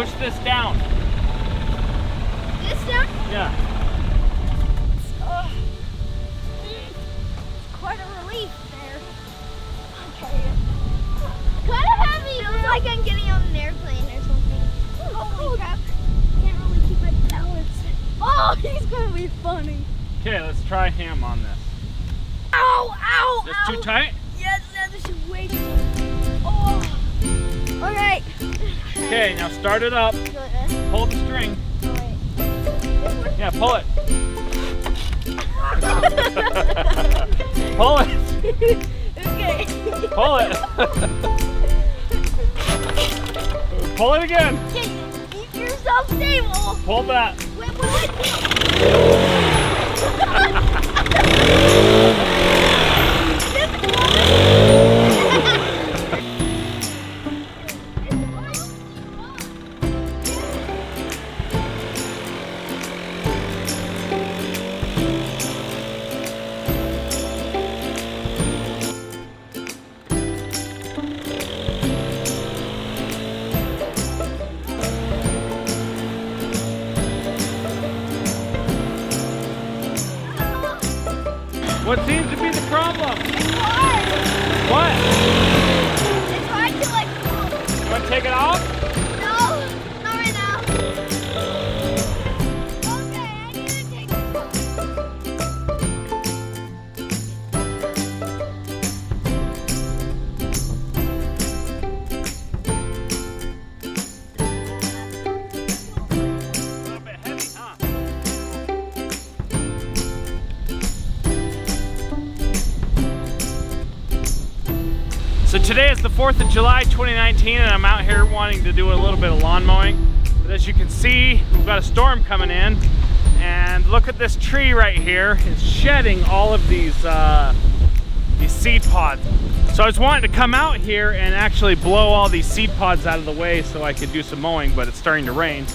Push this down. This down? Yeah. Quite a relief there. Okay. Kind of heavy. Feels like I'm getting on an airplane or something. Holy crap. Can't really keep my balance. Oh, he's going to be funny. Okay, let's try him on this. Ow, ow, This ow. too tight? Yes, this is way too tight. Oh. Alright. Okay, now start it up. Hold the string. Yeah, pull it. Pull it. Okay. Pull it. Pull it again. Keep yourself stable. Pull that. Wait. What seems to be the problem? It's hard. What? It's hard to like pull. You want to take it off? No, not right now. Okay, I need to take this off. A little bit heavy, huh? So today is the 4th of July 2019 and I'm out here wanting to do a little bit of lawn mowing. But as you can see, we've got a storm coming in and look at this tree right here. It's shedding all of these seed pods. So I was wanting to come out here and actually blow all these seed pods out of the way so I could do some mowing, but it's starting to rain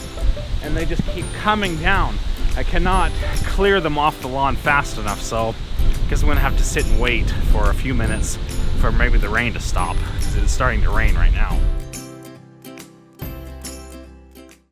and they just keep coming down. I cannot clear them off the lawn fast enough, so I guess I'm gonna have to sit and wait for a few minutes for maybe the rain to stop, because it's starting to rain right now.